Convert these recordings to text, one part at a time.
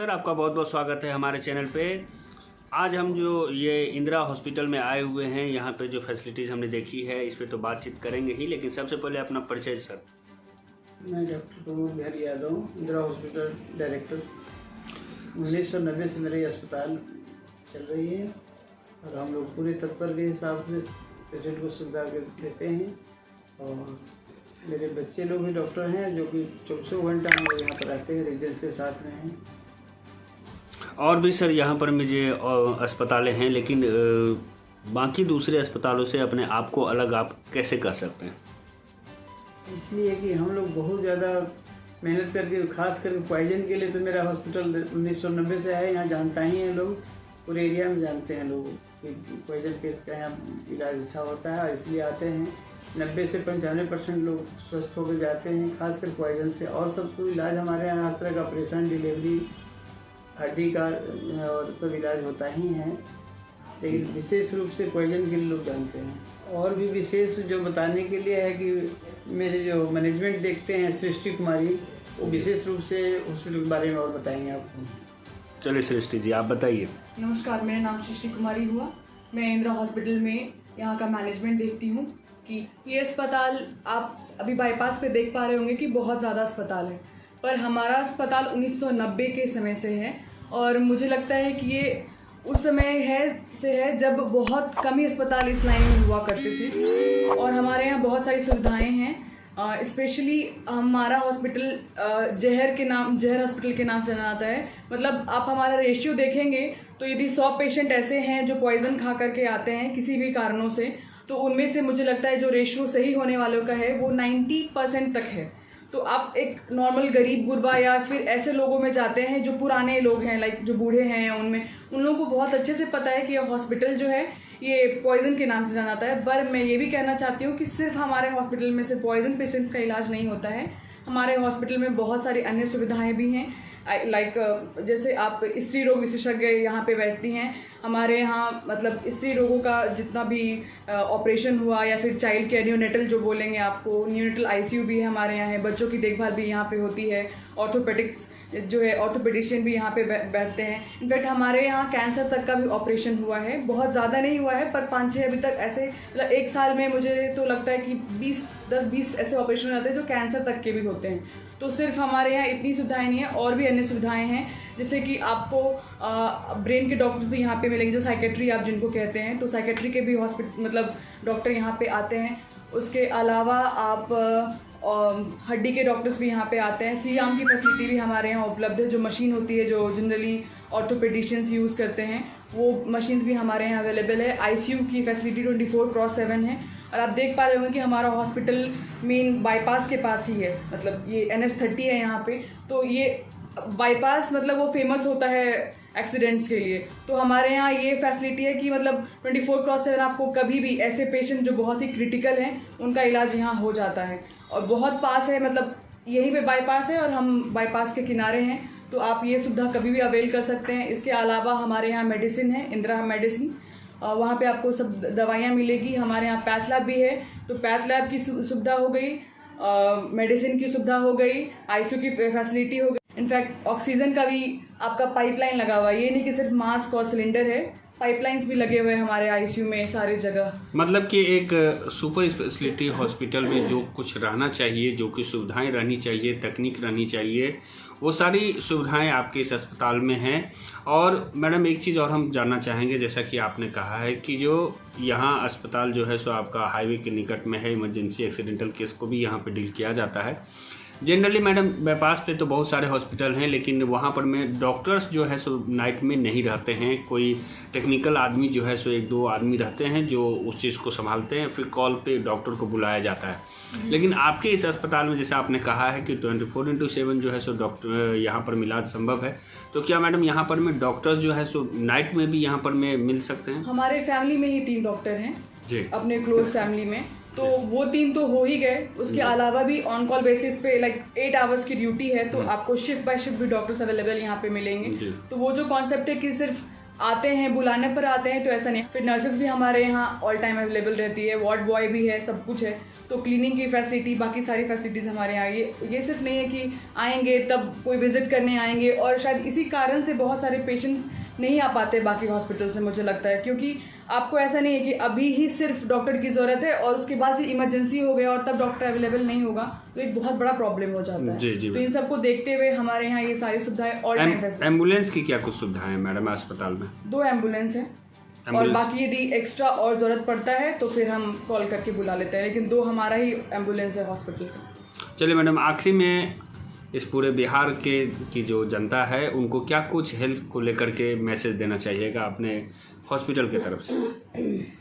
Sir, आपका बहुत बहुत स्वागत है हमारे चैनल पे। आज हम जो ये इंदिरा हॉस्पिटल में आए हुए हैं, यहाँ पे जो फैसिलिटीज़ हमने देखी है इस पे तो बातचीत करेंगे ही, लेकिन सबसे पहले अपना परिचय सर। मैं doctor Pramod Bihari Yadav, Indira hospital director. 1990 से मेरे अस्पताल चल रही है और हम लोग पूरे तत्पर के हिसाब से पेशेंट को सुविधा देते हैं। और मेरे बच्चे लोग भी डॉक्टर हैं जो कि 24 घंटा हम लोग यहाँ पर रहते हैं, रेजिडेंस के साथ में हैं। और भी सर यहाँ पर मुझे अस्पतालें हैं, लेकिन बाकी दूसरे अस्पतालों से अपने आप को अलग आप कैसे कर सकते हैं? इसलिए कि हम लोग बहुत ज़्यादा मेहनत करके, खास करके पॉइजन के लिए तो मेरा हॉस्पिटल 1990 से है, यहाँ जानता ही हैं लोग, पूरे एरिया में जानते हैं लोग कि पॉइजन केस का यहाँ इलाज अच्छा होता है, इसलिए आते हैं। 90 से 95% लोग स्वस्थ होकर जाते हैं, खासकर पॉइजन से। और सब तो इलाज हमारे यहाँ हर तरह का ऑपरेशन, डिलीवरी, हड्डी का और सब इलाज होता ही है, लेकिन विशेष रूप से पॉइजन के लिए लोग जानते हैं। और भी विशेष जो बताने के लिए है कि मेरे जो मैनेजमेंट देखते हैं सृष्टि कुमारी, वो विशेष रूप से हॉस्पिटल के बारे में और बताएंगे आपको। चलिए सृष्टि जी, आप बताइए। नमस्कार, मेरा नाम सृष्टि कुमारी हुआ। मैं इंदिरा हॉस्पिटल में यहाँ का मैनेजमेंट देखती हूँ कि ये अस्पताल आप अभी बाईपास पे देख पा रहे होंगे कि बहुत ज़्यादा अस्पताल है, पर हमारा अस्पताल 1990 के समय से है और मुझे लगता है कि ये उस समय है जब बहुत कम ही अस्पताल इस लाइन में हुआ करते थे और हमारे यहाँ बहुत सारी सुविधाएं हैं। स्पेशली हमारा हॉस्पिटल जहर हॉस्पिटल के नाम से जाना जाता है। मतलब आप हमारा रेशियो देखेंगे तो यदि 100 पेशेंट ऐसे हैं जो पॉइजन खा करके आते हैं किसी भी कारणों से, तो उनमें से मुझे लगता है जो रेशियो सही होने वालों का है वो 90% तक है। तो आप एक नॉर्मल गरीब गुरबा या फिर ऐसे लोगों में जाते हैं जो पुराने लोग हैं, लाइक जो बूढ़े हैं, या उन लोगों को बहुत अच्छे से पता है कि ये हॉस्पिटल जो है ये पॉइजन के नाम से जाना जाता है। पर मैं ये भी कहना चाहती हूँ कि सिर्फ हमारे हॉस्पिटल में से पॉइजन पेशेंट्स का इलाज नहीं होता है, हमारे हॉस्पिटल में बहुत सारी अन्य सुविधाएँ भी हैं। लाइक जैसे आप स्त्री रोग विशेषज्ञ यहाँ पे बैठती हैं। हमारे यहाँ मतलब स्त्री रोगों का जितना भी ऑपरेशन हुआ या फिर चाइल्ड केयर, न्यूनेटल जो बोलेंगे आपको, न्यूनेटल आईसीयू भी हमारे यहाँ है, बच्चों की देखभाल भी यहाँ पे होती है, ऑर्थोपेडिक्स जो है ऑर्थोपेडिशियन भी यहाँ पे बैठते हैं। इनफैक्ट हमारे यहाँ कैंसर तक का भी ऑपरेशन हुआ है, बहुत ज़्यादा नहीं हुआ है पर 5-6 अभी तक ऐसे, मतलब एक साल में मुझे तो लगता है कि 10-20 ऐसे ऑपरेशन हो जाते हैं जो कैंसर तक के भी होते हैं। तो सिर्फ हमारे यहाँ इतनी सुविधाएं नहीं है, और भी अन्य सुविधाएं हैं, जैसे कि आपको ब्रेन के डॉक्टर्स भी यहाँ पे मिलेंगे, जो साइकेट्री आप जिनको कहते हैं, तो साइकेट्री के भी मतलब डॉक्टर यहाँ पे आते हैं। उसके अलावा आप हड्डी के डॉक्टर्स भी यहाँ पे आते हैं। सी आर्म की फैसिलिटी भी हमारे यहाँ उपलब्ध है, जो मशीन होती है जो जनरली ऑर्थोपेडिशियंस यूज़ करते हैं, वो मशीन्स भी हमारे यहाँ अवेलेबल है। आईसीयू की फैसिलिटी 24/7 है। और आप देख पा रहे होंगे कि हमारा हॉस्पिटल मेन बाईपास के पास ही है, मतलब ये NH30 है यहाँ पे, तो ये बाईपास मतलब वो फेमस होता है एक्सीडेंट्स के लिए। तो हमारे यहाँ ये फैसिलिटी है कि मतलब 24/7 आपको कभी भी ऐसे पेशेंट जो बहुत ही क्रिटिकल हैं उनका इलाज यहाँ हो जाता है। और बहुत पास है, मतलब यहीं पे बाईपास है और हम बाईपास के किनारे हैं, तो आप ये सुविधा कभी भी अवेल कर सकते हैं। इसके अलावा हमारे यहाँ मेडिसिन है, इंदिरा मेडिसिन, वहाँ पे आपको सब दवाइयाँ मिलेगी। हमारे यहाँ पैथ लैब भी है, तो पैथ लैब की सुविधा हो गई, मेडिसिन की सुविधा हो गई, आईसीयू की फैसिलिटी हो गई। इनफैक्ट ऑक्सीजन का भी आपका पाइपलाइन लगा हुआ है, ये नहीं कि सिर्फ मास्क और सिलेंडर है, पाइपलाइंस भी लगे हुए हैं हमारे आईसीयू में सारी जगह। मतलब कि एक सुपर स्पेशलिटी हॉस्पिटल में जो कुछ रहना चाहिए, जो कि सुविधाएं रहनी चाहिए, तकनीक रहनी चाहिए, वो सारी सुविधाएं आपके इस अस्पताल में हैं। और मैडम एक चीज़ और हम जानना चाहेंगे, जैसा कि आपने कहा है कि जो यहाँ अस्पताल जो है सो आपका हाईवे के निकट में है, इमरजेंसी एक्सीडेंटल केस को भी यहाँ पे डील किया जाता है। जनरली मैडम बाईपास पे तो बहुत सारे हॉस्पिटल हैं, लेकिन वहाँ पर में डॉक्टर्स जो है सो नाइट में नहीं रहते हैं। कोई टेक्निकल आदमी जो है सो 1-2 आदमी रहते हैं जो उस चीज़ को संभालते हैं, फिर कॉल पे डॉक्टर को बुलाया जाता है। लेकिन आपके इस अस्पताल में जैसा आपने कहा है कि 24/7 जो है सो डॉक्टर यहाँ पर इलाज संभव है, तो क्या मैडम यहाँ पर में डॉक्टर्स जो है सो नाइट में भी यहाँ पर में मिल सकते हैं? हमारे फैमिली में ही 3 डॉक्टर हैं जी, अपने क्लोज फैमिली में, तो वो 3 तो हो ही गए। उसके अलावा भी ऑन कॉल बेसिस पे लाइक 8 आवर्स की ड्यूटी है, तो आपको शिफ्ट बाय शिफ्ट भी डॉक्टर्स अवेलेबल यहाँ पे मिलेंगे। तो वो जो कॉन्सेप्ट है कि सिर्फ आते हैं, बुलाने पर आते हैं तो ऐसा नहीं। फिर नर्सेज भी हमारे यहाँ ऑल टाइम अवेलेबल रहती है, वार्ड बॉय भी है, सब कुछ है। तो क्लीनिंग की फैसिलिटी, बाकी सारी फैसिलिटीज़ हमारे यहाँ। ये सिर्फ नहीं है कि आएंगे तब कोई विजिट करने आएंगे, और शायद इसी कारण से बहुत सारे पेशेंट्स नहीं आ पाते बाकी हॉस्पिटल से, मुझे लगता है। क्योंकि आपको ऐसा नहीं है कि अभी ही सिर्फ डॉक्टर की ज़रूरत है और उसके बाद फिर इमरजेंसी हो गया और तब डॉक्टर अवेलेबल नहीं होगा, तो एक बहुत बड़ा प्रॉब्लम हो जाता है। जी, जी। तो इन सबको देखते हुए हमारे यहाँ ये सारी सुविधाएं ऑल टाइम फैसिलिटी। एम्बुलेंस की क्या कुछ सुविधाएं हैं मैडम अस्पताल में? 2 एम्बुलेंस हैं, और बाकी यदि एक्स्ट्रा और ज़रूरत पड़ता है तो फिर हम कॉल करके बुला लेते हैं, लेकिन 2 हमारा ही एम्बुलेंस है हॉस्पिटल का। चलिए मैडम, आखिरी में इस पूरे बिहार की जो जनता है उनको क्या कुछ हेल्थ को लेकर के मैसेज देना चाहिएगा अपने हॉस्पिटल की तरफ से?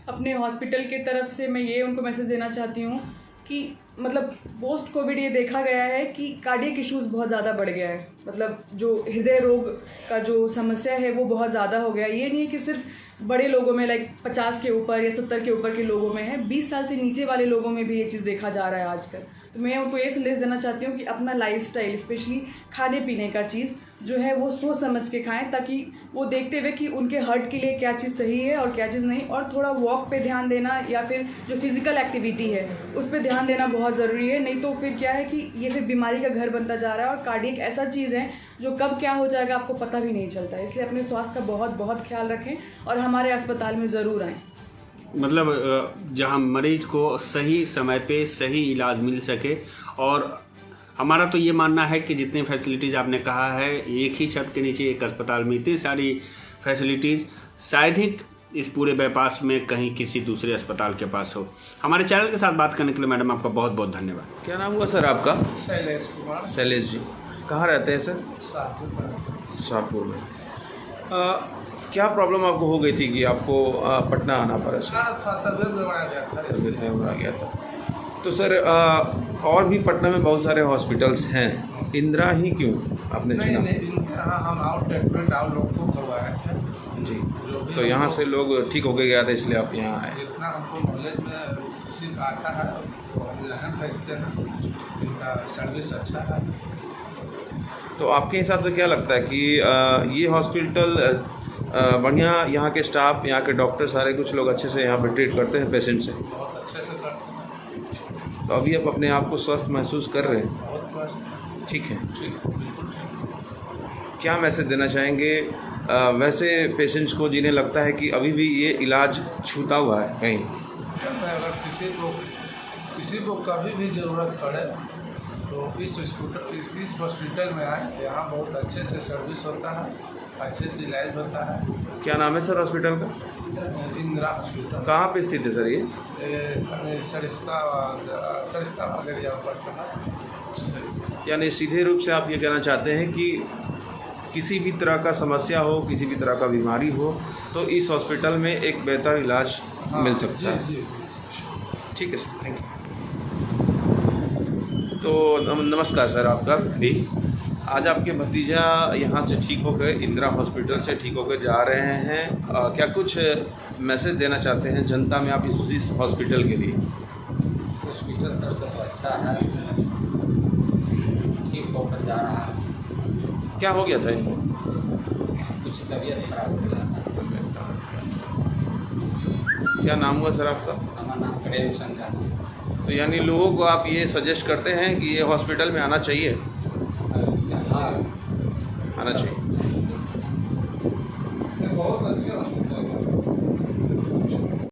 अपने हॉस्पिटल की तरफ से मैं ये उनको मैसेज देना चाहती हूँ कि मतलब पोस्ट कोविड ये देखा गया है कि कार्डियक इश्यूज़ बहुत ज़्यादा बढ़ गया है। मतलब जो हृदय रोग का जो समस्या है वो बहुत ज़्यादा हो गया है। ये नहीं है कि सिर्फ बड़े लोगों में, लाइक 50 के ऊपर या 70 के ऊपर के लोगों में है, 20 साल से नीचे वाले लोगों में भी ये चीज़ देखा जा रहा है आजकल। तो मैं उनको ये संदेश देना चाहती हूँ कि अपना लाइफस्टाइल, स्पेशली खाने पीने का चीज़ जो है वो सोच समझ के खाएं, ताकि वो देखते हुए कि उनके हार्ट के लिए क्या चीज़ सही है और क्या चीज़ नहीं। और थोड़ा वॉक पे ध्यान देना या फिर जो फिज़िकल एक्टिविटी है उस पर ध्यान देना बहुत ज़रूरी है। नहीं तो फिर क्या है कि ये फिर बीमारी का घर बनता जा रहा है, और कार्डियक ऐसा चीज़ है जो कब क्या हो जाएगा आपको पता भी नहीं चलता है। इसलिए अपने स्वास्थ्य का बहुत बहुत ख्याल रखें और हमारे अस्पताल में ज़रूर आएँ। मतलब जहां मरीज को सही समय पे सही इलाज मिल सके। और हमारा तो ये मानना है कि जितनी फैसिलिटीज़ आपने कहा है, एक ही छत के नीचे एक अस्पताल में इतनी सारी फैसिलिटीज़ शायद ही इस पूरे बाईपास में कहीं किसी दूसरे अस्पताल के पास हो। हमारे चैनल के साथ बात करने के लिए मैडम आपका बहुत बहुत धन्यवाद। क्या नाम हुआ सर आपका? शैलेश कुमार। शैलेश जी, कहाँ रहते हैं सर? शाहपुर में। क्या प्रॉब्लम आपको हो गई थी कि आपको पटना आना पड़ा? तबीयत गड़बड़ा गया था। तबीयत गड़बड़ा गया था। तो सर और भी पटना में बहुत सारे हॉस्पिटल्स हैं, इंदिरा ही क्यों आपने चुना? नहीं, यहाँ हम आउट ट्रीटमेंट आप लोग को करवाए थे जी, तो यहाँ से लोग ठीक होके गया था, इसलिए आप यहाँ आए। जितना हमको नॉलेज में किसी का आता है तो हम यहाँ भेजते हैं। इनका सर्विस अच्छा है। तो आपके हिसाब से क्या लगता है कि ये हॉस्पिटल बढ़िया, यहाँ के स्टाफ, यहाँ के डॉक्टर, सारे कुछ लोग अच्छे से यहाँ पे ट्रीट करते हैं पेशेंट से? बहुत अच्छे से करते हैं। तो अभी आप अपने आप को स्वस्थ महसूस कर रहे हैं? बहुत स्वस्थ। ठीक है। ठीक, बिल्कुल ठीक। क्या मैसेज देना चाहेंगे वैसे पेशेंट्स को जिन्हें लगता है कि अभी भी ये इलाज छूटा हुआ है कहीं? अगर किसी को कभी भी ज़रूरत पड़े तो इस हॉस्पिटल में आए। यहाँ बहुत अच्छे से सर्विस होता है, अच्छे से इलाज होता है। क्या नाम है सर हॉस्पिटल का? इंदिरा हॉस्पिटल। कहाँ पे स्थित है सर ये? सरिस्ता एरिया पड़ता है। यानी सीधे रूप से आप ये कहना चाहते हैं कि किसी भी तरह का समस्या हो, किसी भी तरह का बीमारी हो, तो इस हॉस्पिटल में एक बेहतर इलाज मिल सकता है। जी। ठीक है सर, थैंक यू। तो नमस्कार सर आपका भी। आज आपके भतीजा यहाँ से ठीक होकर, इंदिरा हॉस्पिटल से ठीक होकर जा रहे हैं। क्या कुछ मैसेज देना चाहते हैं जनता में आप इस हॉस्पिटल के लिए? हॉस्पिटल तरफ से तो अच्छा है, ठीक होकर जा रहा है। क्या हो गया था इनको? कुछ तबीयत खराब हो गया था। क्या नाम हुआ सर आपका? हमारा नाम प्रेम शंकर। तो यानी लोगों को आप ये सजेस्ट करते हैं कि ये हॉस्पिटल में आना चाहिए? हाँ, आना चाहिए।